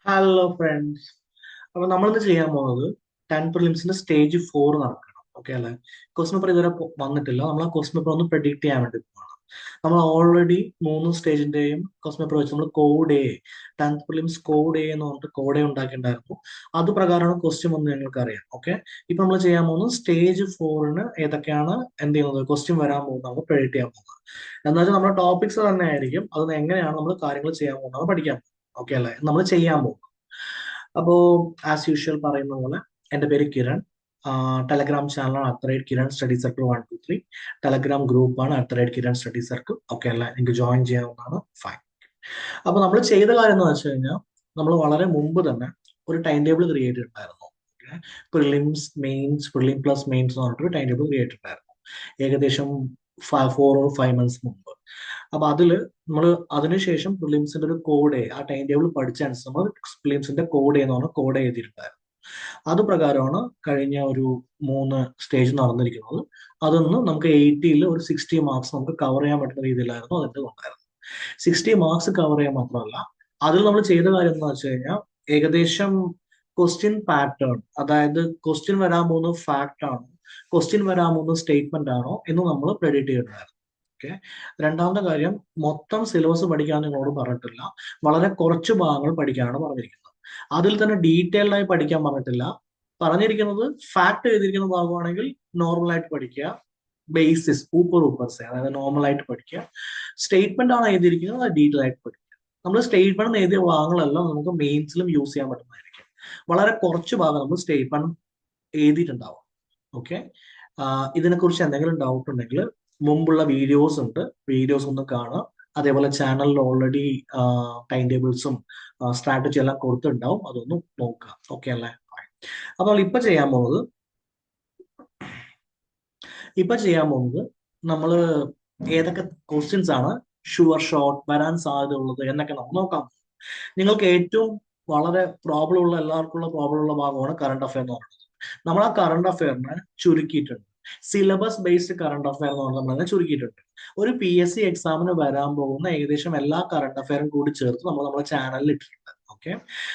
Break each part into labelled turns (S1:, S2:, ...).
S1: Hello friends. അപ്പൊ നമ്മളിന്ന് ചെയ്യാൻ പോകുന്നത് 10 പ്രിലിംസിന്റെ സ്റ്റേജ് 4 നടക്കണം. ഓക്കെ അല്ലെ? ക്വസ്റ്റ്യൻ പേപ്പർ ഇതുവരെ വന്നിട്ടില്ല. നമ്മൾ ആ ക്വസ്റ്റ്യൻ പേപ്പർ ഒന്ന് പ്രെഡിക്ട് ചെയ്യാൻ വേണ്ടി പോകണം. നമ്മൾ ഓൾറെഡി 3 സ്റ്റേജിന്റെയും ക്വസ്റ്റ്യൻ പേപ്പർ വെച്ച് നമ്മൾ code A 10th prelims code A എന്ന് പറഞ്ഞിട്ട് കോഡ് എ ഉണ്ടാക്കിയിട്ടുണ്ടായിരുന്നു. അത് പ്രകാരമാണ് ക്വസ്റ്റ്യൻ വന്ന് ഞങ്ങൾക്ക് അറിയാം. ഓക്കെ, ഇപ്പൊ നമ്മൾ ചെയ്യാൻ പോകുന്നത് സ്റ്റേജ് 4-ന് ഏതൊക്കെയാണ് എന്ത് ചെയ്യുന്നത് ക്വസ്റ്റ്യൻ വരാൻ പോകുന്നത് നമുക്ക് പ്രെഡിക്ട് ചെയ്യാൻ പോകുന്നത്. എന്ന് വെച്ചാൽ നമ്മുടെ ടോപ്പിക്സ് തന്നെ ആയിരിക്കും. അത് എങ്ങനെയാണ് നമ്മൾ കാര്യങ്ങൾ ചെയ്യാൻ പോകുന്നത് പഠിക്കാൻ പോകുന്നത്. ഓക്കെ അല്ലെ? നമ്മൾ ചെയ്യാൻ പോകും. അപ്പോ ആസ് യൂഷ്വൽ പറയുന്ന പോലെ എൻ്റെ പേര് കിരൺ. ടെലഗ്രാം ചാനലാണ് @കിരൺ സ്റ്റഡി സർക്കിൾ 123. ടെലഗ്രാം ഗ്രൂപ്പാണ് @കിരൺ സ്റ്റഡി സർക്കിൾ. ഓക്കെ അല്ല, എനിക്ക് ജോയിൻ ചെയ്യാവുന്നതാണ്. ഫൈൻ. അപ്പൊ നമ്മൾ ചെയ്ത കാര്യം എന്ന് വെച്ച് കഴിഞ്ഞാൽ നമ്മൾ വളരെ മുമ്പ് തന്നെ ഒരു ടൈം ടേബിൾ ക്രിയേറ്റ് ചെയ്തിട്ടുണ്ടായിരുന്നു. Prelims mains, prelim plus mains എന്ന് പറഞ്ഞിട്ട് ടൈം ടേബിൾ ക്രിയേറ്റ് ഉണ്ടായിരുന്നു ഏകദേശം 4 or 5 months മുമ്പ്. അപ്പൊ അതില് നമ്മൾ അതിനുശേഷം പ്രിലിംസിന്റെ ഒരു കോഡ് ആ ടൈം ടേബിൾ പഠിച്ച അനുസരിച്ച് നമ്മൾ പ്രിലിംസിന്റെ കോഡ് എന്ന് പറഞ്ഞ കോഡ് എഴുതിയിട്ടുണ്ടായിരുന്നു. അത് പ്രകാരമാണ് കഴിഞ്ഞ ഒരു 3 സ്റ്റേജ് നടന്നിരിക്കുന്നത്. അതൊന്ന് നമുക്ക് 80-ൽ ഒരു 60 മാർക്സ് നമുക്ക് കവർ ചെയ്യാൻ പറ്റുന്ന രീതിയിലായിരുന്നു അതിന്റെ ഉണ്ടായിരുന്നത്. 60 മാർക്സ് കവർ ചെയ്യാൻ മാത്രമല്ല, അതിൽ നമ്മൾ ചെയ്ത കാര്യം എന്ന് വെച്ച് കഴിഞ്ഞാൽ ഏകദേശം ക്വസ്റ്റ്യൻ പാറ്റേൺ, അതായത് ക്വസ്റ്റ്യൻ വരാൻ പോകുന്ന ഫാക്ട് ആണോ, ക്വസ്റ്റ്യൻ വരാൻ പോകുന്ന സ്റ്റേറ്റ്മെന്റ് ആണോ എന്ന് നമ്മൾ പ്രെഡിക്റ്റ് ചെയ്തിട്ടുണ്ടായിരുന്നു. ഓക്കെ. രണ്ടാമത്തെ കാര്യം, മൊത്തം സിലബസ് പഠിക്കാൻ നിങ്ങളോട് പറഞ്ഞിട്ടില്ല. വളരെ കുറച്ച് ഭാഗങ്ങൾ പഠിക്കാനാണ് പറഞ്ഞിരിക്കുന്നത്. അതിൽ തന്നെ ഡീറ്റെയിൽഡ് ആയി പഠിക്കാൻ പറഞ്ഞിട്ടില്ല. പറഞ്ഞിരിക്കുന്നത് ഫാക്ട് എഴുതിയിരിക്കുന്ന ഭാഗമാണെങ്കിൽ നോർമൽ ആയിട്ട് പഠിക്കുക, ബേസിസ് ഊപ്പർ ഊപ്പർസെ, അതായത് നോർമൽ ആയിട്ട് പഠിക്കുക. സ്റ്റേറ്റ്മെന്റ് ആണ് എഴുതിയിരിക്കുന്നത്, അത് ഡീറ്റെയിൽ ആയിട്ട് പഠിക്കുക. നമ്മൾ സ്റ്റേറ്റ്മെന്റ് എഴുതിയ ഭാഗങ്ങളെല്ലാം നമുക്ക് മെയിൻസിലും യൂസ് ചെയ്യാൻ പറ്റുന്നതായിരിക്കും. വളരെ കുറച്ച് ഭാഗം നമ്മൾ സ്റ്റേറ്റ്മെന്റ് എഴുതിയിട്ടുണ്ടാവും. ഓക്കെ. ഇതിനെക്കുറിച്ച് എന്തെങ്കിലും ഡൗട്ട് ഉണ്ടെങ്കിൽ മുമ്പുള്ള വീഡിയോസ് ഉണ്ട്, വീഡിയോസ് ഒന്ന് കാണുക. അതേപോലെ ചാനലിൽ ഓൾറെഡി ടൈം ടേബിൾസും സ്ട്രാറ്റജി എല്ലാം കൊടുത്തിട്ടുണ്ടാവും, അതൊന്ന് നോക്കുക. ഓക്കെ അല്ലേ? അപ്പോൾ ഇപ്പൊ ചെയ്യാൻ പോകുന്നത് നമ്മൾ ഏതൊക്കെ ക്വസ്റ്റ്യൻസ് ആണ് ഷുവർ ഷോട്ട് വരാൻ സാധ്യതയുള്ളത് എന്നൊക്കെ നമ്മൾ നോക്കാം. നിങ്ങൾക്ക് ഏറ്റവും വളരെ പ്രോബ്ലം ഉള്ള, എല്ലാവർക്കും ഉള്ള പ്രോബ്ലം ഉള്ള ഭാഗമാണ് കറണ്ട് അഫയർ എന്ന് പറയുന്നത്. നമ്മൾ ആ കറണ്ട് അഫയറിനെ ചുരുക്കിയിട്ടുണ്ട്. സിലബസ് ബേസ്ഡ് കറണ്ട് അഫയർ എന്ന് പറഞ്ഞാൽ നമ്മളതിനെ ചുരുക്കിയിട്ടുണ്ട്. ഒരു PSC എക്സാമിന് വരാൻ പോകുന്ന ഏകദേശം എല്ലാ കറണ്ട് അഫയറും കൂടി ചേർത്ത് നമ്മൾ നമ്മുടെ ചാനലിൽ ഇട്ടിട്ടുണ്ട്. ഓക്കെ.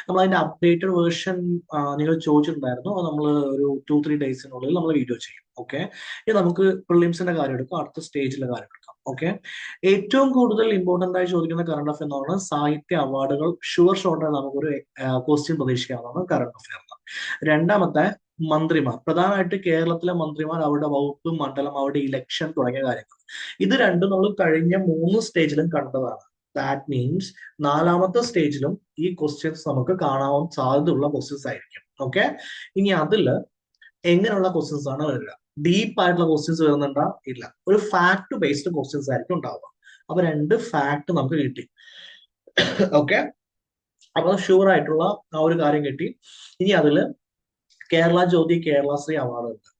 S1: നമ്മൾ അതിന്റെ അപ്ഡേറ്റഡ് വേർഷൻ നിങ്ങൾ ചോദിച്ചിട്ടുണ്ടായിരുന്നു. അത് നമ്മൾ ഒരു 2-3 ഡേയ്സിനുള്ളിൽ നമ്മൾ വീഡിയോ ചെയ്യും. ഓക്കെ. ഇത് നമുക്ക് പ്രിലിംസിന്റെ കാര്യം എടുക്കാം, അടുത്ത സ്റ്റേജിലെ കാര്യം എടുക്കാം. ഓക്കെ. ഏറ്റവും കൂടുതൽ ഇമ്പോർട്ടന്റ് ആയി ചോദിക്കുന്ന കറണ്ട് അഫയർ എന്ന് പറയുന്നത് സാഹിത്യ അവാർഡുകൾ ഷുവർ ഷോർട്ടായി നമുക്കൊരു ക്വസ്റ്റ്യൻ പ്രതീക്ഷിക്കാവുന്നതാണ് കറണ്ട് അഫയർ. രണ്ടാമത്തെ, മന്ത്രിമാർ, പ്രധാനമായിട്ട് കേരളത്തിലെ മന്ത്രിമാർ, അവരുടെ വകുപ്പ് മണ്ഡലം, അവരുടെ ഇലക്ഷൻ തുടങ്ങിയ കാര്യങ്ങൾ. ഇത് രണ്ടും നമ്മൾ കഴിഞ്ഞ 3 സ്റ്റേജിലും കണ്ടതാണ്. ദാറ്റ് മീൻസ് നാലാമത്തെ സ്റ്റേജിലും ഈ ക്വസ്റ്റ്യൻസ് നമുക്ക് കാണാൻ സാധ്യതയുള്ള ക്വസ്റ്റ്യൻസ് ആയിരിക്കും. ഓക്കെ. ഇനി അതില് എങ്ങനെയുള്ള ക്വസ്റ്റ്യൻസ് ആണ് വരിക? ഡീപ്പ് ആയിട്ടുള്ള ക്വസ്റ്റ്യൻസ് വരുന്നുണ്ടോ? ഇല്ല. ഒരു ഫാക്ട് ബേസ്ഡ് ക്വസ്റ്റ്യൻസ് ആയിരിക്കും ഉണ്ടാവുക. അപ്പൊ 2 ഫാക്ട് നമുക്ക് കിട്ടി. ഓക്കെ. അപ്പൊ ഷുവർ ആയിട്ടുള്ള ആ ഒരു കാര്യം കിട്ടി. ഇനി അതില് കേരള ജ്യോതി, കേരളശ്രീ അവാർഡ് ഉണ്ട്.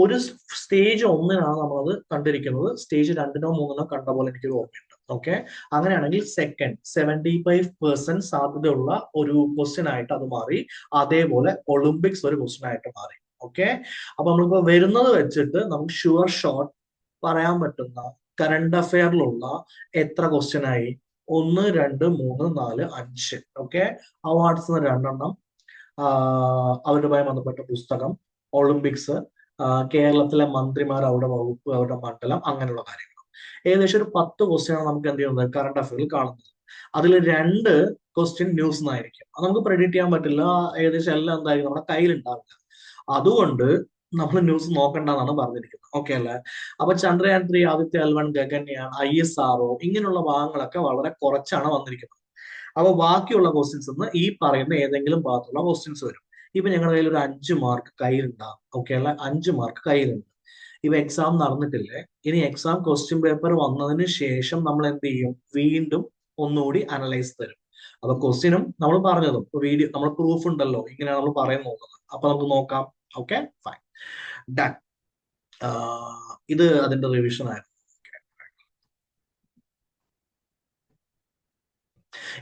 S1: ഒരു സ്റ്റേജ് 1-നാണ് നമ്മളത് കണ്ടിരിക്കുന്നത്. സ്റ്റേജ് 2-നോ 3-നോ കണ്ട പോലെ എനിക്കൊരു ഓർമ്മയുണ്ട്. ഓക്കെ. അങ്ങനെയാണെങ്കിൽ സെക്കൻഡ് 75% സാധ്യതയുള്ള ഒരു ക്വസ്റ്റ്യൻ ആയിട്ട് അത് മാറി. അതേപോലെ ഒളിമ്പിക്സ് ഒരു ക്വസ്റ്റ്യൻ ആയിട്ട് മാറി. ഓക്കെ. അപ്പൊ നമ്മളിപ്പോ വരുന്നത് വെച്ചിട്ട് നമുക്ക് ഷുവർ ഷോട്ട് പറയാൻ പറ്റുന്ന കറണ്ട് അഫെയറിലുള്ള എത്ര ക്വസ്റ്റ്യൻ ആയി? 1, 2, 3, 4, 5. ഓക്കെ. അവാർഡ്സ് 2 അവരുമായി ബന്ധപ്പെട്ട പുസ്തകം, ഒളിമ്പിക്സ്, കേരളത്തിലെ മന്ത്രിമാർ, അവരുടെ വകുപ്പ്, അവരുടെ മണ്ഡലം, അങ്ങനെയുള്ള കാര്യങ്ങൾ. ഏകദേശം ഒരു 10 ക്വസ്റ്റ്യനാണ് നമുക്ക് എന്ത് ചെയ്യുന്നത് കറണ്ട് അഫയറിൽ കാണുന്നത്. അതിൽ 2 ക്വസ്റ്റ്യൻ ന്യൂസ് എന്നായിരിക്കും. അത് നമുക്ക് പ്രെഡിക്റ്റ് ചെയ്യാൻ പറ്റില്ല. ഏകദേശം എല്ലാം എന്തായിരിക്കും നമ്മുടെ കയ്യിൽ ഉണ്ടാവില്ല. അതുകൊണ്ട് നമ്മൾ ന്യൂസ് നോക്കണ്ടെന്നാണ് പറഞ്ഞിരിക്കുന്നത്. ഓക്കെ അല്ലേ? അപ്പൊ ചന്ദ്രയാൻ 3, ആദിത്യ L1, ഗഗൻയാൻ, ISRO, ഇങ്ങനെയുള്ള ഭാഗങ്ങളൊക്കെ വളരെ കുറച്ചാണ് വന്നിരിക്കുന്നത്. അപ്പൊ ബാക്കിയുള്ള ക്വസ്റ്റ്യൻസ് ഈ പറയുന്ന ഏതെങ്കിലും ഭാഗത്തുള്ള ക്വസ്റ്റ്യൻസ് വരും. ഇപ്പൊ ഞങ്ങളുടെ കയ്യിൽ ഒരു 5 മാർക്ക് കയ്യിലുണ്ടാകും. ഓക്കെ അല്ല, 5 മാർക്ക് കയ്യിലുണ്ട്. ഇപ്പൊ എക്സാം നടന്നിട്ടില്ലേ? ഇനി എക്സാം ക്വസ്റ്റ്യൻ പേപ്പർ വന്നതിന് ശേഷം നമ്മൾ എന്ത് ചെയ്യും? വീണ്ടും ഒന്നുകൂടി അനലൈസ് തരും. അപ്പൊ ക്വസ്റ്റ്യനും നമ്മൾ പറഞ്ഞതും വീഡിയോ നമ്മൾ പ്രൂഫ് ഉണ്ടല്ലോ, ഇങ്ങനെയാണ് നമ്മൾ പറയാൻ നോക്കുന്നത്. അപ്പൊ നമുക്ക് നോക്കാം. Okay, fine, done. ഇത് അതിന്റെ റിവിഷൻ ആയിരുന്നു.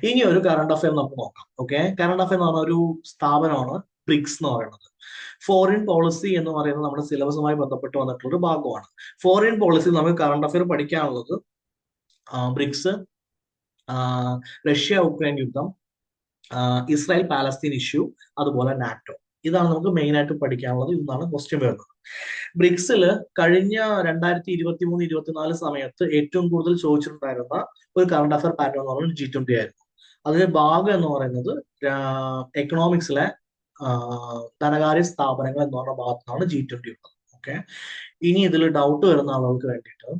S1: ഇനി ഒരു കറണ്ട് അഫയർ നമുക്ക് നോക്കാം. ഓക്കെ. കറണ്ട് അഫയർ എന്ന് പറഞ്ഞ ഒരു സ്ഥാപനമാണ് ബ്രിക്സ് എന്ന് പറയുന്നത്. ഫോറിൻ പോളിസി എന്ന് പറയുന്നത് നമ്മുടെ സിലബസുമായി ബന്ധപ്പെട്ട് വന്നിട്ടുള്ള ഒരു ഭാഗമാണ്. ഫോറിൻ പോളിസി നമുക്ക് കറണ്ട് അഫയർ പഠിക്കാനുള്ളത് ബ്രിക്സ്, റഷ്യ ഉക്രൈൻ യുദ്ധം, ഇസ്രായേൽ പാലസ്തീൻ ഇഷ്യൂ, അതുപോലെ നാറ്റോ. ഇതാണ് നമുക്ക് മെയിൻ ആയിട്ട് പഠിക്കാനുള്ളത്. ഇന്നാണ് ക്വസ്റ്റ്യൻ വരുന്നത്. ബ്രിക്സിൽ കഴിഞ്ഞ 2023-24 സമയത്ത് ഏറ്റവും കൂടുതൽ ചോദിച്ചിട്ടുണ്ടായിരുന്ന ഒരു കറണ്ട് അഫയർ പാറ്റേൺ എന്ന് പറയുന്നത് G20 ആയിരുന്നു. അതിന്റെ ഭാഗം എന്ന് പറയുന്നത് എക്കണോമിക്സിലെ ധനകാര്യ സ്ഥാപനങ്ങൾ എന്ന് പറഞ്ഞ ഭാഗത്താണ് G20 ഉള്ളത്. ഓക്കെ, ഇനി ഇതിൽ ഡൗട്ട് വരുന്ന ആളുകൾക്ക് വേണ്ടിയിട്ട്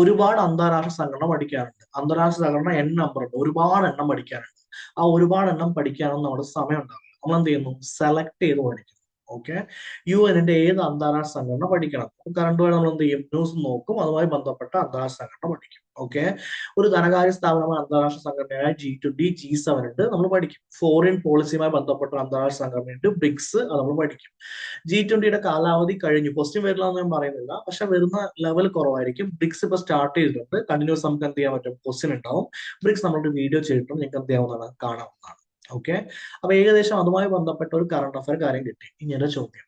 S1: ഒരുപാട് അന്താരാഷ്ട്ര സംഘടന പഠിക്കാറുണ്ട്. അന്താരാഷ്ട്ര സംഘടന നമ്പർ ഉണ്ട്, ഒരുപാട് എണ്ണം പഠിക്കാനുണ്ട്. ആ ഒരുപാട് എണ്ണം പഠിക്കാനൊന്നും നമ്മുടെ സമയം ഉണ്ടാവില്ല. നമ്മൾ എന്ത് ചെയ്യുന്നു? സെലക്ട് ചെയ്ത് പഠിക്കും. ഓക്കെ, UN ഏത് അന്താരാഷ്ട്ര സംഘടന പഠിക്കണം? കറണ്ട് വഴി നമ്മൾ എന്ത് ചെയ്യും? ന്യൂസ് നോക്കും, അതുമായി ബന്ധപ്പെട്ട അന്താരാഷ്ട്ര സംഘടന പഠിക്കും. ഓക്കെ, ഒരു ധനകാര്യ സ്ഥാപനമായ അന്താരാഷ്ട്ര സംഘടനയായ G20, G7 ഉണ്ട്, നമ്മൾ പഠിക്കും. ഫോറിൻ പോളിസിയുമായി ബന്ധപ്പെട്ട അന്താരാഷ്ട്ര സംഘടനയുണ്ട്, ബ്രിക്സ്, അത് നമ്മൾ പഠിക്കും. G20 കാലാവധി കഴിഞ്ഞു, ക്വസ്റ്റ്യൻ വരില്ല എന്ന് ഞാൻ പറയുന്നില്ല, പക്ഷെ വരുന്ന ലെവൽ കുറവായിരിക്കും. ബ്രിക്സ് ഇപ്പൊ സ്റ്റാർട്ട് ചെയ്തിട്ടുണ്ട്, കണ്ടിന്യൂസ് നമുക്ക് എന്ത് ചെയ്യാൻ പറ്റും? ക്വസ്റ്റ്യൻ ഉണ്ടാവും. ബ്രിക്സ് നമ്മളൊരു വീഡിയോ ചെയ്തിട്ടും നിങ്ങൾക്ക് എന്ത് ചെയ്യാവുന്നതാണ്? കാണാവുന്നതാണ്. ഓക്കെ, അപ്പൊ ഏകദേശം അതുമായി ബന്ധപ്പെട്ട ഒരു കറണ്ട് അഫയർ കാര്യം കിട്ടി. ഇങ്ങനെ ചോദ്യം,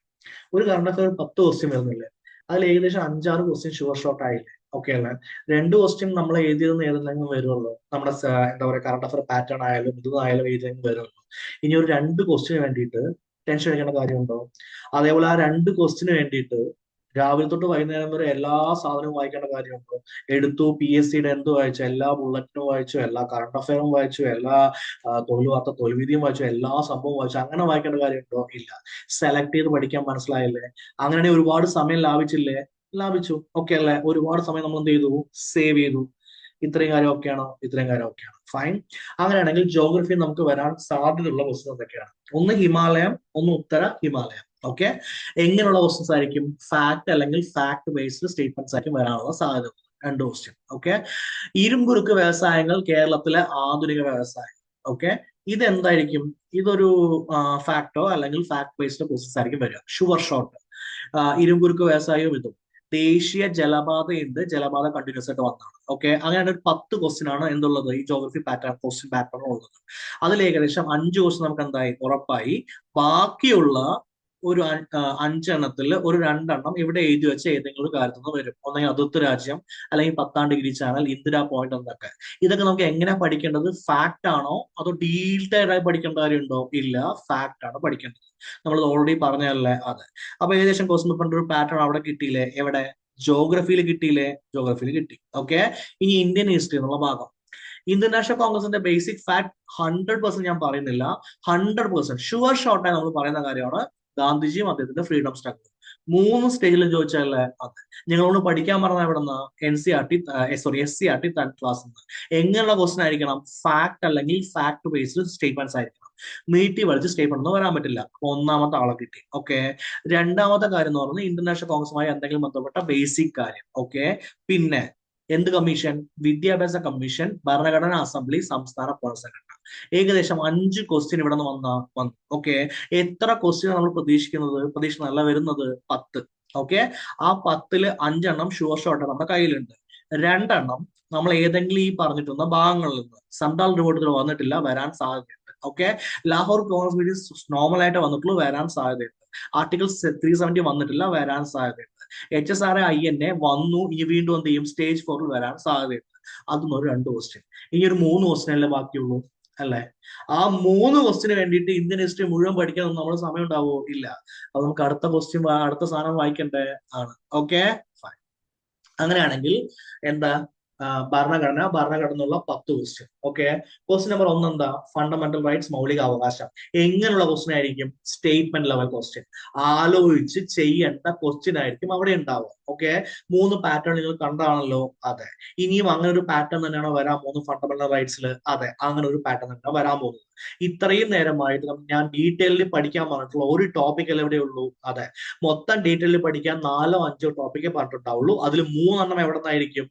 S1: ഒരു കറണ്ട് അഫയർ 10 ക്വസ്റ്റ്യൻ വരുന്നില്ലേ? അതിൽ ഏകദേശം 5-6 ക്വസ്റ്റ്യൻ ഷുവർ ഷോട്ട് ആയില്ലേ? ഓക്കെ അല്ലേ? 2 ക്വസ്റ്റ്യൻ നമ്മൾ എഴുതിയതെന്ന് ഏതെങ്കിലും വരുമല്ലോ, നമ്മുടെ എന്താ പറയുക, കറണ്ട് അഫയർ പാറ്റേൺ ആയാലും ഇതായാലും എഴുതിയെങ്കിലും വരുമല്ലോ. ഇനി ഒരു 2 ക്വസ്റ്റ്യന് വേണ്ടിയിട്ട് ടെൻഷൻ അടിക്കേണ്ട കാര്യമുണ്ടോ? അതേപോലെ ആ 2 ക്വസ്റ്റ്യന് വേണ്ടിയിട്ട് രാവിലെ തൊട്ട് വൈകുന്നേരം വരെ എല്ലാ സാധനവും വായിക്കേണ്ട കാര്യമുണ്ടോ? എടുത്തു PSCയുടെ എന്ത് വായിച്ചു? എല്ലാ ബുള്ളറ്റിനും വായിച്ചു, എല്ലാ കറണ്ട് അഫയറും വായിച്ചു, എല്ലാ തൊഴിൽ വാർത്ത തൊഴിൽവിധിയും വായിച്ചു, എല്ലാ സംഭവം വായിച്ചു, അങ്ങനെ വായിക്കേണ്ട കാര്യമുണ്ടോ? ഇല്ല. സെലക്ട് ചെയ്ത് പഠിക്കാൻ മനസ്സിലായില്ലേ? അങ്ങനെയാണെങ്കിൽ ഒരുപാട് സമയം ലാഭിച്ചില്ലേ? ലാഭിച്ചു. ഓക്കെ അല്ലേ? ഒരുപാട് സമയം നമ്മൾ എന്ത് ചെയ്തു? സേവ് ചെയ്തു. ഇത്രയും കാര്യം ഓക്കെയാണോ? ഇത്രയും കാര്യം ഓക്കെയാണ്, ഫൈൻ. അങ്ങനെയാണെങ്കിൽ ജോഗ്രഫി നമുക്ക് വരാൻ സാധ്യതയുള്ള ക്വസ്റ്റ്യൻ എന്തൊക്കെയാണ്? ഒന്ന് ഹിമാലയം, ഒന്ന് ഉത്തര ഹിമാലയം. ഓക്കെ, എങ്ങനെയുള്ള ക്വസ്റ്റ്യൻസ് ആയിരിക്കും? ഫാക്ട് അല്ലെങ്കിൽ ഫാക്ട് ബേസ്ഡ് സ്റ്റേറ്റ്മെന്റ്സ് ആയിരിക്കും വരാനുള്ള സാധ്യത. 2 ക്വസ്റ്റ്യൻ. ഓക്കെ, ഇരുമ്പുരുക്ക് വ്യവസായങ്ങൾ കേരളത്തിലെ ആധുനിക വ്യവസായം. ഓക്കെ, ഇതെന്തായിരിക്കും? ഇതൊരു ഫാക്ടോ അല്ലെങ്കിൽ ഫാക്ട് ബേസ്ഡ് ക്വസ്റ്റ്യൻസ് ആയിരിക്കും വരിക. ഷുവർ ഷോട്ട്, ഇരുമ്പുരുക്ക് വ്യവസായവും ഇതും. ദേശീയ ജലപാത ഉണ്ട്, ജലപാത കണ്ടിന്യൂസ് ആയിട്ട് വന്നതാണ്. ഓക്കെ, അങ്ങനെയാണ് ഒരു 10 ക്വസ്റ്റ്യൻ ആണ് എന്തുള്ളത്? ഈ ജോഗ്രഫി പാറ്റേൺ ക്വസ്റ്റ്യൻ പാറ്റേൺ ഉള്ളത്. അതിൽ ഏകദേശം 5 ക്വസ്റ്റ്യൻ നമുക്ക് എന്തായി? ഉറപ്പായി. ബാക്കിയുള്ള ഒരു 5 എണ്ണത്തിൽ ഒരു 2 എണ്ണം ഇവിടെ എഴുതി വെച്ച ഏതെങ്കിലും ഒരു കാര്യത്തിൽ നിന്ന് വരും. ഒന്നെങ്കിൽ അതിർത്തി രാജ്യം, അല്ലെങ്കിൽ 10-ാം ഡിഗ്രി ചാനൽ, ഇന്ദിരാ പോയിന്റ് എന്നൊക്കെ. ഇതൊക്കെ നമുക്ക് എങ്ങനെ പഠിക്കേണ്ടത്? ഫാക്ട് ആണോ അതോ ഡീറ്റെയിൽഡ് ആയി പഠിക്കേണ്ട കാര്യമുണ്ടോ? ഇല്ല, ഫാക്ട് ആണ് പഠിക്കേണ്ടത്. നമ്മൾ ഓൾറെഡി പറഞ്ഞതല്ലേ? അതെ. അപ്പൊ ഏകദേശം ക്വസ്റ്റ്യൻ പേപ്പറിന്റെ ഒരു പാറ്റേൺ അവിടെ കിട്ടിയില്ലേ? എവിടെ? ജോഗ്രഫിയിൽ കിട്ടിയില്ലേ? ജോഗ്രഫിയിൽ കിട്ടി. ഓക്കെ, ഇനി ഇന്ത്യൻ ഹിസ്റ്ററി എന്നുള്ള ഭാഗം. ഇന്ത്യൻ നാഷണൽ കോൺഗ്രസിന്റെ ബേസിക് ഫാക്ട് 100% ഞാൻ പറയുന്നില്ല, 100% ഷുവർ ഷോർട്ടായി നമ്മൾ പറയുന്ന കാര്യമാണ് ഗാന്ധിജിയും അദ്ദേഹത്തിന്റെ ഫ്രീഡം സ്ട്രഗിൾ. 3 സ്റ്റേജിലും ചോദിച്ചാലേ അതെ. നിങ്ങളോട് പഠിക്കാൻ പറഞ്ഞ എവിടെ നിന്ന്? NCERT, SCERT 10th class. എങ്ങനെയുള്ള ക്വസ്റ്റൻ ആയിരിക്കണം? ഫാക്ട് അല്ലെങ്കിൽ ഫാക്ട് ബേസ്ഡ് സ്റ്റേറ്റ്മെന്റ്സ് ആയിരിക്കണം. നീട്ടി വലിച്ച് സ്റ്റേറ്റ്മെന്റ് ഒന്നും വരാൻ പറ്റില്ല. ഒന്നാമത്തെ ആളെ കിട്ടി. ഓക്കെ, രണ്ടാമത്തെ കാര്യം എന്ന് പറയുന്നത് ഇന്റർനാഷണൽ കോൺഗ്രസുമായി എന്തെങ്കിലും ബന്ധപ്പെട്ട ബേസിക് കാര്യം. ഓക്കെ, പിന്നെ എന്ത് കമ്മീഷൻ? വിദ്യാഭ്യാസ കമ്മീഷൻ, ഭരണഘടനാ അസംബ്ലി, സംസ്ഥാന പുനഃസംഘടന. ഏകദേശം 5 ക്വസ്റ്റ്യൻ ഇവിടെ നിന്ന് വന്നു. ഓക്കെ, എത്ര ക്വസ്റ്റ്യൻ നമ്മൾ പ്രതീക്ഷിക്കുന്നത്? പ്രതീക്ഷിക്കുന്നല്ല, വരുന്നത് 10. ഓക്കെ, ആ 10-ൽ 5 എണ്ണം ഷുവർ ഷോട്ട് നമ്മുടെ കയ്യിലുണ്ട്. 2 എണ്ണം നമ്മൾ ഏതെങ്കിലും ഈ പറഞ്ഞിട്ടുള്ള ഭാഗങ്ങളിൽ നിന്ന് സംഡാൽ റിപ്പോർട്ടിൽ വന്നിട്ടില്ല, വരാൻ സാധ്യതയുണ്ട്. Okay, Lahore Congress meeting normal ആയിട്ട് വന്നിട്ടുള്ളൂ, വരാൻ സാധ്യതയുണ്ട്. ആർട്ടിക്കിൾ 370 വന്നിട്ടില്ല, വരാൻ സാധ്യതയുണ്ട്. HSRA-INA വന്നു, ഇനി വീണ്ടും എന്ത് ചെയ്യും? സ്റ്റേജ് 4 വരാൻ സാധ്യതയുണ്ട്. അതും ഒരു 2 ക്വസ്റ്റ്യൻ. ഇനി ഒരു 3 ക്വസ്റ്റ്യൻ അല്ലേ ബാക്കിയുള്ളൂ, അല്ലെ? ആ 3 ക്വസ്റ്റിന് വേണ്ടിയിട്ട് ഇന്ത്യൻ ഹിസ്റ്ററി മുഴുവൻ പഠിക്കാൻ നമ്മൾ സമയം ഉണ്ടാവുമോ? ഇല്ല. അത് നമുക്ക് അടുത്ത ക്വസ്റ്റ്യൻ, അടുത്ത സാധനം വായിക്കണ്ടേ ആണ്. Okay, fine. അങ്ങനെയാണെങ്കിൽ എന്താ? ഭരണഘടനയുള്ള 10 ക്വസ്റ്റ്യൻ. ഓക്കെ, ക്വസ്റ്റ്യൻ നമ്പർ 1 എന്താ? ഫണ്ടമെന്റൽ റൈറ്റ്സ്, മൗലിക അവകാശം. എങ്ങനെയുള്ള ക്വസ്റ്റ്യൻ ആയിരിക്കും? Statement level question. ആലോചിച്ച് ചെയ്യേണ്ട ക്വസ്റ്റ്യൻ ആയിരിക്കും അവിടെ ഉണ്ടാവുക. ഓക്കെ, 3 പാറ്റേൺ നിങ്ങൾ കണ്ടാണല്ലോ? അതെ. ഇനിയും അങ്ങനെ ഒരു പാറ്റേൺ തന്നെയാണോ വരാൻ പോകുന്നത് ഫണ്ടമെന്റൽ റൈറ്റ്സിൽ? അതെ, അങ്ങനെ ഒരു പാറ്റേൺ തന്നെയാണ് വരാൻ പോകുന്നത്. ഇത്രയും നേരമായിട്ട് ഞാൻ ഡീറ്റെയിലിൽ പഠിക്കാൻ പറഞ്ഞിട്ടുള്ള ഒരു ടോപ്പിക്കൽ എവിടെയുള്ളൂ? അതെ, മൊത്തം ഡീറ്റെയിലിൽ പഠിക്കാൻ 4-5 ടോപ്പിക്കേ പറഞ്ഞിട്ടുണ്ടാവുള്ളൂ. അതിൽ 3 എവിടെ നിന്നായിരിക്കും?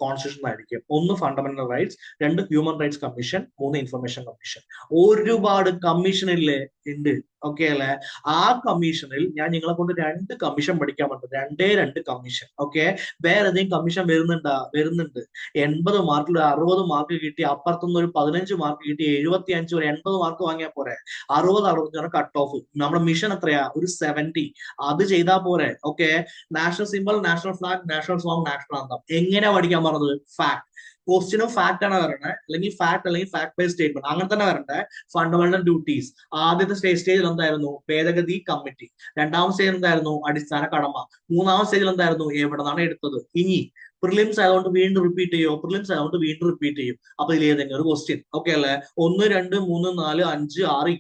S1: കോൺസ്റ്റിറ്റ്യൂഷൻ ആയിരിക്കും. 1 fundamental rights, 2 human rights commission, 3 information commission. ഒരുപാട് കമ്മീഷൻ ഇല്ലേ? ഉണ്ട്. ഓക്കെ അല്ലെ? ആ കമ്മീഷനിൽ ഞാൻ നിങ്ങളെ കൊണ്ട് 2 കമ്മീഷൻ പഠിക്കാൻ പറ്റും. 2 കമ്മീഷൻ. ഓക്കെ, വേറെ ഏതെങ്കിലും കമ്മീഷൻ വരുന്നുണ്ടാ? വരുന്നുണ്ട്. 80 മാർക്കിൽ 60 മാർക്ക് കിട്ടി, അപ്പുറത്തുനിന്ന് ഒരു 15 മാർക്ക് കിട്ടി, 75 ഒരു 80 മാർക്ക് വാങ്ങിയാൽ പോരെ? 60 കട്ട് ഓഫ്. നമ്മുടെ മിഷൻ എത്രയാ? ഒരു 70. അത് ചെയ്താൽ പോരെ? Okay, national symbol, national flag, national song, national anthem. എങ്ങനെ പഠിക്കാൻ പറഞ്ഞത്? ഫാക്ട്. ക്വസ്റ്റ്യനും ഫാക്ട് ആണ് വരണേ, അല്ലെങ്കിൽ ഫാക്ട് അല്ലെങ്കിൽ ഫാക്ട് ബേസ്ഡ് സ്റ്റേറ്റ്മെന്റ് അങ്ങനെ തന്നെ വരണ്ടേ. ഫണ്ടമെന്റൽ ഡ്യൂട്ടീസ് ആദ്യത്തെ സ്റ്റേജിൽ എന്തായിരുന്നു? ഭേദഗതി കമ്മിറ്റി. രണ്ടാമത്തെ സ്റ്റേജിൽ എന്തായിരുന്നു? അടിസ്ഥാന കടമ. മൂന്നാമത്തെ സ്റ്റേജിൽ എന്തായിരുന്നു? എവിടെ നിന്നാണ് എടുത്തത്. ഇനി പ്രിലിംസ് ആയതുകൊണ്ട് വീണ്ടും റിപ്പീറ്റ് ചെയ്യോ? പ്രിലിംസ് ആയതുകൊണ്ട് വീണ്ടും റിപ്പീറ്റ് ചെയ്യും. അപ്പൊ ഇതിൽ ഏതെങ്കിലും ഒരു ക്വസ്റ്റ്യൻ. ഓക്കെ അല്ലേ? 1, 2, 3, 4, 5, 6,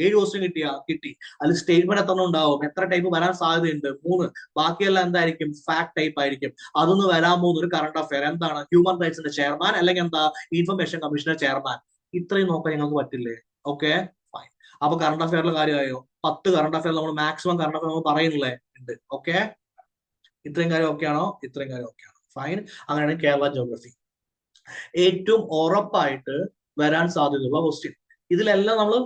S1: 7 ക്വസ്റ്റ്യൻ കിട്ടി. അതിൽ സ്റ്റേറ്റ്മെന്റ് എത്ര ഉണ്ടാവും? എത്ര ടൈപ്പ് വരാൻ സാധ്യതയുണ്ട്? 3. ബാക്കിയെല്ലാം എന്തായിരിക്കും? ഫാക്ട് ടൈപ്പ് ആയിരിക്കും. അതൊന്ന് വരാൻ പോകുന്ന ഒരു കറണ്ട് അഫയർ എന്താണ്? ഹ്യൂമൻ റൈറ്റ്സിന്റെ ചെയർമാൻ അല്ലെങ്കിൽ എന്താ? ഇൻഫർമേഷൻ കമ്മീഷന്റെ ചെയർമാൻ. ഇത്രയും നോക്കാൻ നിങ്ങൾക്ക് പറ്റില്ലേ? Okay fine. അപ്പൊ കറണ്ട് അഫയറിലെ കാര്യമായോ? 10 കറണ്ട് അഫയർ നമ്മൾ മാക്സിമം കറണ്ട് അഫയർ നമ്മൾ പറയുന്നില്ലേ? ഉണ്ട്. ഓക്കെ, ഇത്രയും കാര്യം ഓക്കെ ആണോ? ഇത്രയും കാര്യം ഓക്കെ ആണോ? ഫൈൻ. അങ്ങനെയാണ് കേരള ജോഗ്രഫി ഏറ്റവും ഉറപ്പായിട്ട് വരാൻ സാധ്യതയുള്ള ക്വസ്റ്റ്യൻ. ഇതിലെല്ലാം നമ്മൾ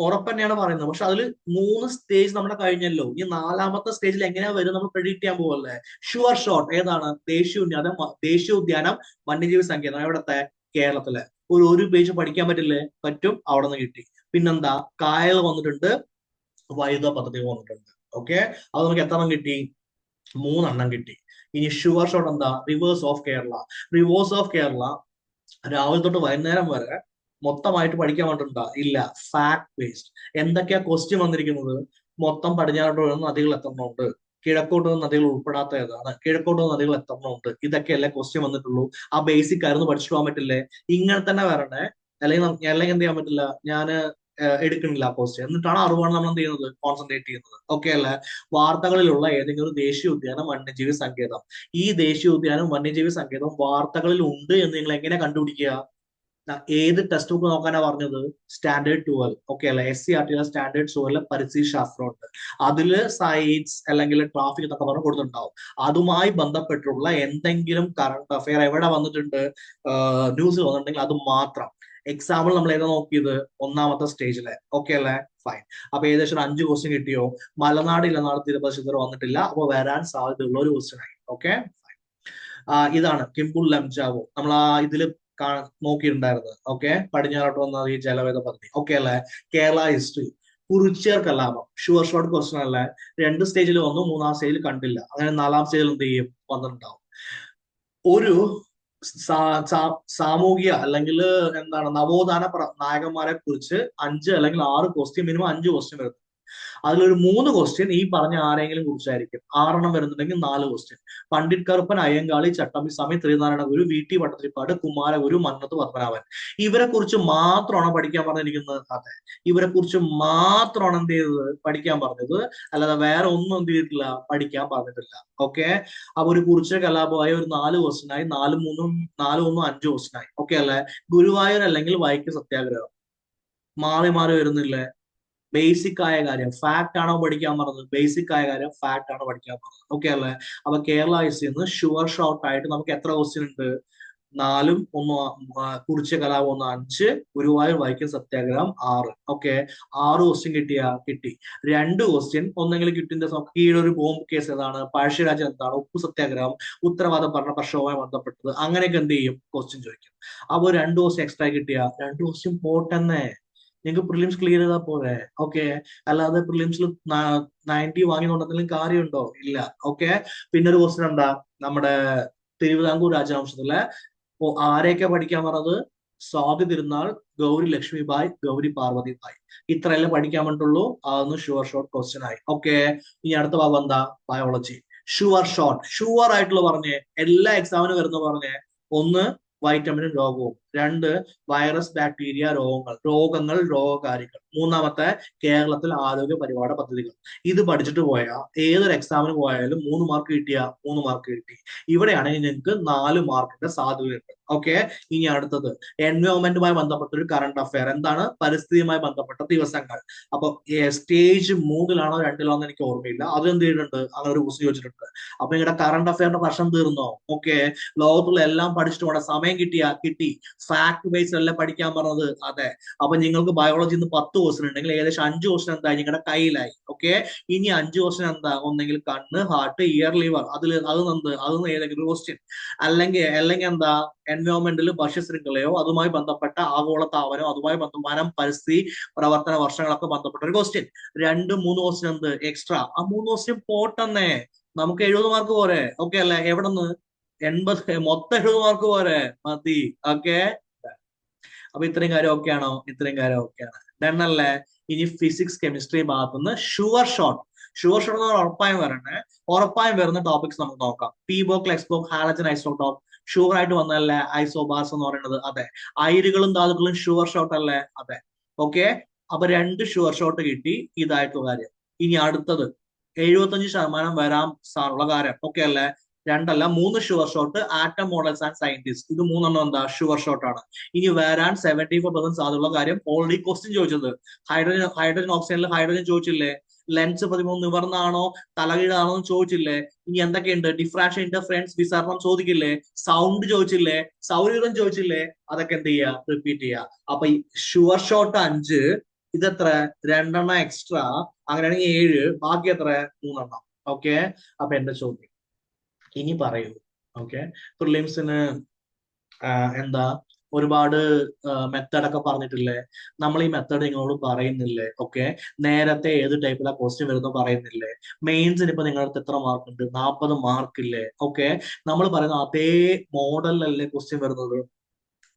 S1: ഉറപ്പ് തന്നെയാണ് പറയുന്നത്. പക്ഷെ അതിൽ 3 സ്റ്റേജ് നമ്മുടെ കഴിഞ്ഞല്ലോ. ഈ 4ാമത്തെ സ്റ്റേജിൽ എങ്ങനെയാ വരും നമ്മൾ പ്രെഡിക്റ്റ് ചെയ്യാൻ പോകല്ലേ. ഷുവർ ഷോട്ട് ഏതാണ്? ദേശീയോദ്യാനം വന്യജീവി സങ്കേതം. എവിടത്തെ? കേരളത്തിലെ. ഒരു പേജ് പഠിക്കാൻ പറ്റില്ലേ? പറ്റും. അവിടെ നിന്ന് കിട്ടി. പിന്നെന്താ? കായൽ വന്നിട്ടുണ്ട്, വൈദ്യുത പദ്ധതി വന്നിട്ടുണ്ട്. ഓക്കെ, അത് നമുക്ക് എത്ര കിട്ടി? 3 കിട്ടി. ഇനി ഷുവർ ഷോട്ട് എന്താ? Reverse of Kerala. Reverse of Kerala രാവിലെ തൊട്ട് വൈകുന്നേരം വരെ മൊത്തമായിട്ട് പഠിക്കാൻ പറ്റുന്നുണ്ടോ? ഇല്ല. Fact based. എന്തൊക്കെയാ ക്വസ്റ്റ്യൻ വന്നിരിക്കുന്നത്? മൊത്തം പടിഞ്ഞാറോട്ട് വരുന്ന നദികൾ എത്രണ്ണമുണ്ട്? കിഴക്കോട്ട് വരുന്ന നദികൾ ഉൾപ്പെടാത്ത ഏതാണ്? കിഴക്കോട്ട് വരുന്ന നദികൾ എത്രണ്ണമുണ്ട്? ഇതൊക്കെയല്ലേ ക്വസ്റ്റ്യൻ വന്നിട്ടുള്ളൂ. ആ ബേസിക് ആയിരുന്നു പഠിച്ചിട്ട് പോകാൻ പറ്റില്ലേ? ഇങ്ങനെ തന്നെ വരണേ. അല്ലെങ്കിൽ എന്ത് ചെയ്യാൻ പറ്റില്ല, ഞാൻ എടുക്കണില്ല ആ ക്വസ്റ്റ്യൻ. എന്നിട്ടാണ് അറിവാണ് നമ്മൾ എന്ത് ചെയ്യുന്നത്? കോൺസെൻട്രേറ്റ് ചെയ്യുന്നത്. ഓക്കെ അല്ലേ? വാർത്തകളിലുള്ള ഏതെങ്കിലും ഒരു ദേശീയോദ്യാനം വന്യജീവി സങ്കേതം. ഈ ദേശീയോദ്യാനം വന്യജീവി സങ്കേതം വാർത്തകളിൽ ഉണ്ട് എന്ന് നിങ്ങൾ എങ്ങനെ കണ്ടുപിടിക്കുക? ഏത് ടെക്സ്റ്റ് ബുക്ക് നോക്കാനാ പറഞ്ഞത്? സ്റ്റാൻഡേർഡ് 12. ഓക്കെ അല്ലെ? SCERT സ്റ്റാൻഡേർഡ് 12 പരിസ്ഥിതി ശാസ്ത്രമുണ്ട്. അതില് സയൻസ് അല്ലെങ്കിൽ ട്രാഫിക് എന്നൊക്കെ പറഞ്ഞ് കൊടുത്തിട്ടുണ്ടാവും. അതുമായി ബന്ധപ്പെട്ടുള്ള എന്തെങ്കിലും കറണ്ട് അഫയർ എവിടെ വന്നിട്ടുണ്ട്, ന്യൂസിൽ വന്നിട്ടുണ്ടെങ്കിൽ അത് മാത്രം. എക്സാമ്പിൾ നമ്മൾ ഏതാ നോക്കിയത്? 1ാമത്തെ സ്റ്റേജിലെ. ഓക്കെ അല്ലേ? ഫൈൻ. അപ്പൊ ഏകദേശം 5 ക്വസ്റ്റ്യൻ കിട്ടിയോ? മലനാട് ഇലനാട് തീരപ്രദേശത്ത് വന്നിട്ടില്ല. അപ്പൊ വരാൻ സാധ്യതയുള്ള ഒരു ക്വസ്റ്റ്യൻ ആയി. ഓക്കെ, ഇതാണ് കിംബുൾ ലംജാവോ നമ്മൾ ആ ഇതില് നോക്കിയിട്ടുണ്ടായിരുന്നത്. ഓക്കെ, പടിഞ്ഞാറോട്ട് വന്ന ഈ ജലവേദ പദ്ധതി. ഓക്കെ അല്ലേ? കേരള ഹിസ്റ്ററി. കുറിച്യർ കലാപം. ഷുവർ ഷോർട്ട് ക്വസ്റ്റൻ അല്ലേ? 2 സ്റ്റേജിൽ വന്നു, 3ാം സ്റ്റേജിൽ കണ്ടില്ല. അങ്ങനെ 4ാം സ്റ്റേജിൽ എന്ത് ചെയ്യും? വന്നിട്ടുണ്ടാവും. ഒരു സാമൂഹിക അല്ലെങ്കിൽ എന്താണ് നവോത്ഥാന നായകന്മാരെ കുറിച്ച് 5 അല്ലെങ്കിൽ 6 ക്വസ്റ്റ്യൻ, മിനിമം 5 ക്വസ്റ്റ്യൻ വരുന്നു. അതിലൊരു 3 ക്വസ്റ്റ്യൻ ഈ പറഞ്ഞ ആരെങ്കിലും കുറിച്ചായിരിക്കും. 6 വരുന്നുണ്ടെങ്കിൽ 4 ക്വസ്റ്റ്യൻ. പണ്ഡിറ്റ് കറുപ്പൻ, അയ്യങ്കാളി, ചട്ടമ്പിസ്വാമി, ശ്രീനാരായണ ഗുരു, VT ഭട്ടതിരിപ്പാട്, കുമാരഗുരു, മന്നത്ത് പത്മനാഭൻ. ഇവരെ കുറിച്ച് മാത്രമാണ് പഠിക്കാൻ പറഞ്ഞിരിക്കുന്നത്. അതെ, ഇവരെ കുറിച്ച് മാത്രമാണ് എന്ത് ചെയ്തത്? പഠിക്കാൻ പറഞ്ഞത്. അല്ലാതെ വേറെ ഒന്നും എന്ത് ചെയ്തിട്ടില്ല? പഠിക്കാൻ പറഞ്ഞിട്ടില്ല. ഓക്കെ, അപ്പൊ ഒരു കുറിച്യ കലാപമായി ഒരു 4 ക്വസ്റ്റ്യൻ ആയി. 4, 3, 4, 1, 5 ക്വസ്റ്റ്യൻ ആയി. ഓക്കെ അല്ലെ? ഗുരുവായൂർ അല്ലെങ്കിൽ വൈക്കം സത്യാഗ്രഹം. മാറി മാറി വരുന്നില്ലേ? ബേസിക് ആയ കാര്യം ഫാക്ട് ആണോ പഠിക്കാൻ പറഞ്ഞത്? ബേസിക് ആയ കാര്യം ഫാക്ട് ആണോ പഠിക്കാൻ പറഞ്ഞത്? ഓക്കെ അല്ലേ? അപ്പൊ കേരള ഹിസ്റ്ററിന്ന് ഷുവർ ഷോർട്ട് ആയിട്ട് നമുക്ക് എത്ര ക്വസ്റ്റ്യൻ ഉണ്ട്? 4, 1 കുറിച്യ കലാപം 1, 5 ഗുരുവായൂർ വൈക്കം സത്യാഗ്രഹം 6. ഓക്കെ, 6 ക്വസ്റ്റ്യൻ കിട്ടി. 2 ക്വസ്റ്റ്യൻ ഒന്നെങ്കിൽ കിട്ടിന്റെ കീഴൊരു ഒരു ബോംബ് കേസ് ഏതാണ്? പഴശ്ശിരാജ എന്താണ്? ഉപ്പു സത്യാഗ്രഹം, ഉത്തരവാദം ഭരണ പ്രക്ഷോഭവുമായി ബന്ധപ്പെട്ടത്. അങ്ങനെയൊക്കെ എന്ത് ചെയ്യും? ക്വസ്റ്റ്യൻ ചോദിക്കും. അപ്പൊ 2 ക്വസ്റ്റ്യൻ എക്സ്ട്രാ കിട്ടിയ 2 ക്വസ്റ്റ്യൻ പോട്ടെന്നേ. നിങ്ങൾക്ക് പ്രിലിംസ് ക്ലിയർ ചെയ്താൽ പോരെ? ഓക്കെ, അല്ലാതെ പ്രിലിംസിൽ 90 വാങ്ങിക്കൊണ്ടെന്തെങ്കിലും കാര്യമുണ്ടോ? ഇല്ല. ഓക്കെ, പിന്നെ ഒരു ക്വസ്റ്റ്യൻ എന്താ? നമ്മുടെ തിരുവിതാംകൂർ രാജവംശത്തിലെ ആരെയൊക്കെ പഠിക്കാൻ പറഞ്ഞത്? സ്വാതി തിരുനാൾ, ഗൗരി ലക്ഷ്മിബായ്, ഗൗരി പാർവതി ബായ്. ഇത്രയല്ലേ പഠിക്കാൻ പറ്റുള്ളൂ. അതൊന്ന് ഷുവർ ഷോർട്ട് ക്വസ്റ്റ്യൻ ആയി. ഓക്കെ, ഇനി അടുത്ത ഭാഗം എന്താ? ബയോളജി. ഷുവർ ഷോർട്ട്, ഷുവർ ആയിട്ടുള്ള പറഞ്ഞേ, എല്ലാ എക്സാമിനും വരുന്ന പറഞ്ഞേ. 1 വൈറ്റമിനും രോഗവും. 2 വൈറസ് ബാക്ടീരിയ രോഗങ്ങൾ രോഗകാരികൾ. 3ാമത്തെ കേരളത്തിൽ ആരോഗ്യ പരിപാട പദ്ധതികൾ. ഇത് പഠിച്ചിട്ട് പോയാൽ ഏതൊരു എക്സാമിന് പോയാലും 3 മാർക്ക് കിട്ടിയ 3 മാർക്ക് കിട്ടി. ഇവിടെയാണെങ്കിൽ നിങ്ങൾക്ക് 4 മാർക്കിന്റെ സാധ്യതയുണ്ട്. ഓക്കെ, ഇനി അടുത്തത് എൻവയോൺമെന്റുമായി ബന്ധപ്പെട്ട ഒരു കറണ്ട് അഫയർ. എന്താണ്? പരിസ്ഥിതിയുമായി ബന്ധപ്പെട്ട ദിവസങ്ങൾ. അപ്പൊ സ്റ്റേജ് 3ലാണോ 2ലാണോ എന്ന് എനിക്ക് ഓർമ്മയില്ല. അത് എന്ത് ചെയ്തിട്ടുണ്ട്? അങ്ങനെ ഒരു ക്വസ്റ്റ്യൻ ചോദിച്ചിട്ടുണ്ട്. അപ്പൊ നിങ്ങളുടെ കറണ്ട് അഫയറിന്റെ പ്രശ്നം തീർന്നോ? ഓക്കെ, ലോകത്തുള്ള എല്ലാം പഠിച്ചിട്ട് പോകണം. സമയം കിട്ടി. ഫാക്ട് ബേസ്ഡ് അല്ല പഠിക്കാൻ പറഞ്ഞത്. അതെ, അപ്പൊ നിങ്ങൾക്ക് ബയോളജിന്ന് 10 ക്വസ്റ്റ്യൻ ഉണ്ടെങ്കിൽ ഏകദേശം 5 ക്വസ്റ്റ്യൻ എന്താ? നിങ്ങളുടെ കയ്യിലായി. ഓക്കെ, ഇനി 5 ക്വസ്റ്റ്യൻ എന്താ? ഒന്നെങ്കിൽ കണ്ണ്, ഹാർട്ട്, ഇയർ, ലിവർ. അതൊന്നും ഏതെങ്കിലും ക്വസ്റ്റ്യൻ. അല്ലെങ്കിൽ എന്താ? എൻവയോൺമെന്റിൽ ഭക്ഷ്യശൃംഖലയോ അതുമായി ബന്ധപ്പെട്ട ആഗോള താപനോ അതുമായി വനം പരിസ്ഥിതി പ്രവർത്തന വർഷങ്ങളൊക്കെ ബന്ധപ്പെട്ട ഒരു ക്വസ്റ്റ്യൻ. 2, 3 ക്വസ്റ്റ്യൻ എന്ത്? എക്സ്ട്രാ. ആ 3 ക്വസ്റ്റ്യൻ പോട്ടെന്നേ. നമുക്ക് 70 മാർക്ക് പോരെ? ഓക്കെ അല്ലെ? എവിടെ നിന്ന്? മൊത്തം 70 മാർക്ക് പോരെ, മതി. ഓക്കെ, അപ്പൊ ഇത്രയും കാര്യം ഓക്കെ ആണോ? ഇത്രയും കാര്യം ഓക്കെ ആണ്. ഡൺ അല്ലേ? ഇനി ഫിസിക്സ് കെമിസ്ട്രി ഭാഗത്തുനിന്ന് ഷുവർ ഷോട്ട് എന്ന് പറഞ്ഞാൽ ഉറപ്പായും വരണേ. ഉറപ്പായും വരുന്ന ടോപ്പിക്സ് നമുക്ക് നോക്കാം. പി ബോക്ക്, ലെക്സ് ബോക്ക്, ഹാലജൻ, ഐസോടോപ്പ് ഷുവർ ആയിട്ട് വന്നതല്ലേ? ഐസോബാർസ് എന്ന് പറയുന്നത്, അതെ. അയിരുകളും ധാതുക്കളും ഷുവർ ഷോട്ട് അല്ലേ? അതെ. ഓക്കെ, അപ്പൊ 2 ഷുവർ ഷോട്ട് കിട്ടി. ഇതായിട്ടുള്ള കാര്യം. ഇനി അടുത്തത് 75% വരാൻ സാറുള്ള കാര്യം. ഓക്കെ അല്ലേ? 2 അല്ല 3 sure shot. Atom models and scientist, ഇത് 3 എന്താ? ഷുവർ ഷോട്ട് ആണ്. ഇനി വരാൻ 74% സാധ്യതയുള്ള കാര്യം ഓൾറെഡി ക്വസ്റ്റ്യൻ ചോദിച്ചത്. ഹൈഡ്രജൻ ഓക്സിജനിൽ ഹൈഡ്രജൻ ചോദിച്ചില്ലേ? ലെൻസ് 13 നിവർന്നാണോ തലകീഴാണോ എന്ന് ചോദിച്ചില്ലേ? ഇനി എന്തൊക്കെയുണ്ട്? ഡിഫ്രാക്ഷൻ, ഇന്റർഫറൻസ്, വിസരണം ചോദിക്കില്ലേ? സൗണ്ട് ചോദിച്ചില്ലേ? സൗരയൂഥം ചോദിച്ചില്ലേ? അതൊക്കെ എന്ത് ചെയ്യുക? റിപ്പീറ്റ് ചെയ്യുക. അപ്പൊ ഈ ഷുവർ ഷോട്ട് 5, ഇതെത്ര? 2 എക്സ്ട്രാ. അങ്ങനെയാണെങ്കിൽ 7, ബാക്കി എത്ര? 3. ഓക്കെ, അപ്പൊ എന്റെ ചോദ്യം ഇനി പറയൂ. ഓക്കെ, പ്രിലിംസിന് എന്താ ഒരുപാട് മെത്തേഡ് ഒക്കെ പറഞ്ഞിട്ടില്ലേ? നമ്മൾ ഈ മെത്തേഡ് നിങ്ങളോട് പറയുന്നില്ലേ? ഓക്കെ, നേരത്തെ ഏത് ടൈപ്പിലാണ് ക്വസ്റ്റ്യൻ വരുന്നത് പറയുന്നില്ലേ? മെയിൻസിന് ഇപ്പൊ നിങ്ങളുടെ അടുത്ത് എത്ര മാർക്ക് ഉണ്ട്? 40 മാർക്ക് ഇല്ലേ? ഓക്കെ, നമ്മൾ പറയുന്ന അതേ മോഡലിലല്ലേ ക്വസ്റ്റ്യൻ വരുന്നത്?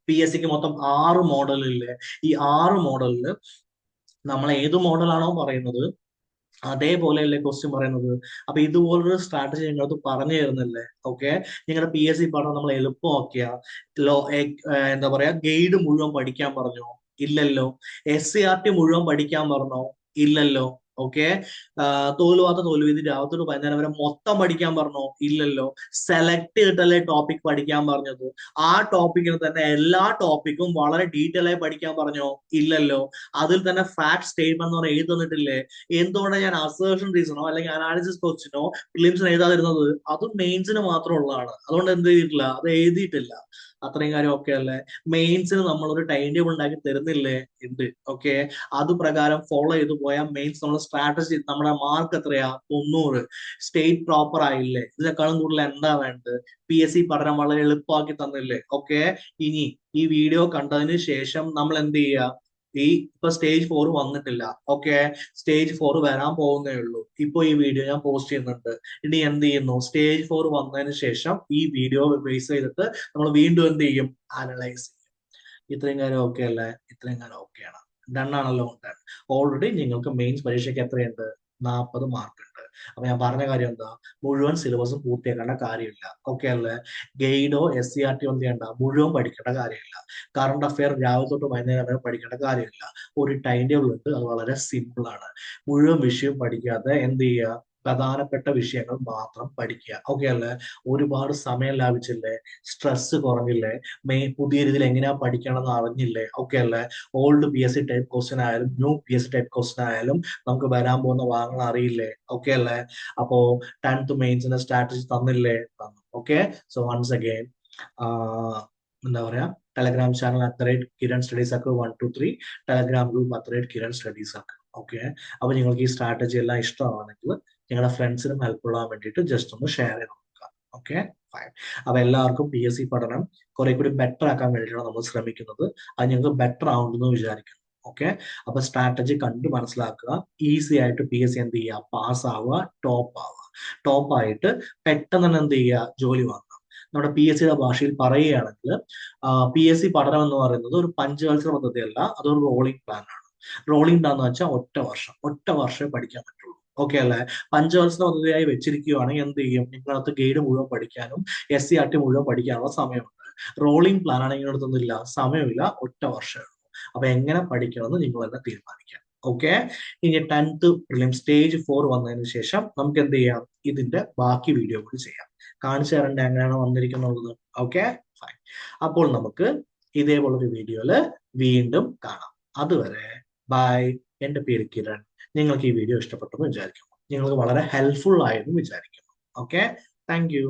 S1: PSCക്ക് മൊത്തം 6 മോഡലില്ലേ? ഈ 6 മോഡലില് നമ്മൾ ഏത് മോഡലാണോ പറയുന്നത് അതേപോലെയല്ലേ ക്വസ്റ്റ്യൻ പറയുന്നത്? അപ്പൊ ഇതുപോലൊരു സ്ട്രാറ്റജി നിങ്ങൾക്ക് പറഞ്ഞു തരുന്നില്ലേ? ഓക്കെ, നിങ്ങളുടെ PSC പഠനം നമ്മൾ എളുപ്പമാക്കിയ എന്താ പറയാ, ഗൈഡ് മുഴുവൻ പഠിക്കാൻ പറഞ്ഞോ? ഇല്ലല്ലോ. SCRT മുഴുവൻ പഠിക്കാൻ പറഞ്ഞോ? ഇല്ലല്ലോ. ഓക്കെ, തോലുവാത്ത തോൽവീതി രാവിലെ 15 വരെ മൊത്തം പഠിക്കാൻ പറഞ്ഞോ? ഇല്ലല്ലോ. സെലക്ട് ചെയ്തിട്ടല്ലേ ടോപ്പിക് പഠിക്കാൻ പറഞ്ഞത്? ആ ടോപ്പിക്കിന് തന്നെ എല്ലാ ടോപ്പിക്കും വളരെ ഡീറ്റെയിൽ ആയി പഠിക്കാൻ പറഞ്ഞോ? ഇല്ലല്ലോ. അതിൽ തന്നെ ഫാക്ട് സ്റ്റേറ്റ്മെന്റ് എന്ന് പറഞ്ഞാൽ എഴുതി തന്നിട്ടില്ലേ? എന്തുകൊണ്ടാണ് ഞാൻ അസേർഷൻ റീസണോ അല്ലെങ്കിൽ അനാലിസിസ് ക്വസ്റ്റിനോ പ്രിലിംസിന് എഴുതാതിരുന്നത്? അതും മെയിൻസിന് മാത്രമുള്ളതാണ്. അതുകൊണ്ട് എന്ത് ചെയ്തിട്ടില്ല? അത് എഴുതിയിട്ടില്ല. അത്രയും കാര്യം ഓക്കെ അല്ലേ? മെയിൻസിന് നമ്മളൊരു ടൈം ടേബിൾ ഉണ്ടാക്കി തരുന്നില്ലേ? ഉണ്ട്. ഓക്കെ, അത് പ്രകാരം ഫോളോ ചെയ്ത് പോയാൽ മെയിൻസ് നമ്മുടെ സ്ട്രാറ്റജി, നമ്മുടെ മാർക്ക് എത്രയാ? 90. സ്റ്റേറ്റ് പ്രോപ്പർ ആയില്ലേ? ഇതിനേക്കാളും കൂടുതൽ എന്താ വേണ്ടത്? PSC പഠനം വളരെ എളുപ്പമാക്കി തന്നില്ലേ? ഓക്കെ, ഇനി ഈ വീഡിയോ കണ്ടതിന് ശേഷം നമ്മൾ എന്ത് ചെയ്യുക? ഇപ്പൊ സ്റ്റേജ് 4 വന്നിട്ടില്ല. ഓക്കെ, സ്റ്റേജ് 4 വരാൻ പോകുന്നേ ഉള്ളൂ. ഇപ്പൊ ഈ വീഡിയോ ഞാൻ പോസ്റ്റ് ചെയ്യുന്നുണ്ട്. ഇനി എന്ത് ചെയ്യുന്നു? സ്റ്റേജ് 4 വന്നതിന് ശേഷം ഈ വീഡിയോ ബേസ് ചെയ്തിട്ട് നമ്മൾ വീണ്ടും എന്ത് ചെയ്യും? അനലൈസ് ചെയ്യും. ഇത്രയും കാര്യം ഓക്കെ അല്ലേ? ഇത്രയും കാര്യം ഓക്കെയാണ്. ഡണ്ണാണല്ലോ? ഡൺ. ഓൾറെഡി നിങ്ങൾക്ക് മെയിൻസ് പരീക്ഷയ്ക്ക് എത്രയുണ്ട്? 40 മാർക്ക് ഉണ്ട്. അപ്പൊ ഞാൻ പറഞ്ഞ കാര്യം എന്താ? മുഴുവൻ സിലബസും പൂർത്തിയാക്കേണ്ട കാര്യമില്ല. ഓക്കെ അല്ലേ? ഗൈഡോ SCRT ഒന്നും ചെയ്യണ്ട, മുഴുവൻ പഠിക്കേണ്ട കാര്യമില്ല. കറണ്ട് അഫെയർ രാവിലെ തൊട്ട് വൈകുന്നേരം വരെ പഠിക്കേണ്ട കാര്യമില്ല. ഒരു ടൈം ടേബിൾ ഉണ്ട്, അത് വളരെ സിമ്പിൾ ആണ്. മുഴുവൻ വിഷയം പഠിക്കാതെ എന്ത് ചെയ്യുക? പ്രധാനപ്പെട്ട വിഷയങ്ങൾ മാത്രം പഠിക്കുക. ഓക്കെ അല്ലേ? ഒരുപാട് സമയം ലാഭിച്ചില്ലേ? സ്ട്രെസ് കുറഞ്ഞില്ലേ? പുതിയ രീതിയിൽ എങ്ങനെയാ പഠിക്കണമെന്ന് അറിഞ്ഞില്ലേ? ഓക്കെ അല്ലേ? ഓൾഡ് PSC ടൈപ്പ് ക്വസ്റ്റ്യൻ ആയാലും ന്യൂ PSC ടൈപ്പ് ക്വസ്റ്റ്യൻ ആയാലും നമുക്ക് വരാൻ പോകുന്ന ഭാഗങ്ങൾ അറിയില്ലേ? ഓക്കെ അല്ലേ? അപ്പോ 10th മെയിൻസിന്റെ സ്ട്രാറ്റജി തന്നില്ലേ? തന്നു. ഓക്കെ, സോ വൺസ് അഗെയിൻ എന്താ പറയാ, Telegram channel @Kiran study circle 123, Telegram group @Kiran study circle. Okay, അപ്പൊ നിങ്ങൾക്ക് ഈ സ്ട്രാറ്റജി എല്ലാം ഇഷ്ടമാണെങ്കിൽ നിങ്ങളുടെ ഫ്രണ്ട്സിനും ഹെൽപ്പ് ആവാൻ വേണ്ടിയിട്ട് ജസ്റ്റ് ഒന്ന് ഷെയർ ചെയ്ത് നോക്കുക. Okay, fine. അപ്പൊ എല്ലാവർക്കും PSC പഠനം കുറെ കൂടി ബെറ്റർ ആക്കാൻ വേണ്ടിയിട്ടാണ് നമ്മൾ ശ്രമിക്കുന്നത്. അത് ഞങ്ങൾക്ക് ബെറ്റർ ആവുമെന്ന് വിചാരിക്കുന്നു. ഓക്കെ, അപ്പൊ സ്ട്രാറ്റജി കണ്ട് മനസ്സിലാക്കുക. ഈസി ആയിട്ട് PSC എന്ത് ചെയ്യുക? പാസ് ആവുക, ടോപ്പ് ആവുക. ടോപ്പ് ആയിട്ട് പെട്ടെന്ന് തന്നെ എന്ത് ചെയ്യുക? ജോലി വാങ്ങുക. നമ്മുടെ PSCയുടെ ഭാഷയിൽ പറയുകയാണെങ്കിൽ PSC പഠനം എന്ന് പറയുന്നത് ഒരു പഞ്ചവത്സര പദ്ധതിയല്ല, അതൊരു റോളിംഗ് പ്ലാൻ ആണ്. റോളിംഗ് പ്ലാൻ എന്ന് വെച്ചാൽ ഒറ്റ വർഷമേ പഠിക്കാൻ പറ്റുള്ളൂ. ഓക്കെ അല്ലേ? പഞ്ചവത്സര പദ്ധതിയായി വെച്ചിരിക്കുകയാണെങ്കിൽ എന്ത് ചെയ്യും? നിങ്ങളകത്ത് ഗൈഡ് മുഴുവൻ പഠിക്കാനും SCRT മുഴുവൻ പഠിക്കാനുള്ള സമയമുണ്ട്. റോളിംഗ് പ്ലാൻ ആണെങ്കിൽ അടുത്തൊന്നുമില്ല, സമയമില്ല, ഒറ്റ വർഷമേ ഉള്ളൂ. അപ്പൊ എങ്ങനെ പഠിക്കണമെന്ന് നിങ്ങൾ തന്നെ തീരുമാനിക്കാം. ഓക്കെ, ഇനി 10th പ്രിലിം സ്റ്റേജ് 4 വന്നതിന് ശേഷം നമുക്ക് എന്ത് ചെയ്യാം? ഇതിന്റെ ബാക്കി വീഡിയോ കൂടി ചെയ്യാം. കാണിച്ചു തരണ്ടേ എങ്ങനെയാണ് വന്നിരിക്കുന്നത്? Okay, fine. അപ്പോൾ നമുക്ക് ഇതേപോലൊരു വീഡിയോയില് വീണ്ടും കാണാം. അതുവരെ ബൈ. എന്റെ പേര് കിരൺ. നിങ്ങൾക്ക് ഈ വീഡിയോ ഇഷ്ടപ്പെട്ടെന്ന് വിചാരിക്കുന്നു. നിങ്ങൾക്ക് വളരെ ഹെൽപ്ഫുൾ ആയെന്ന് വിചാരിക്കുന്നു. Okay, thank you.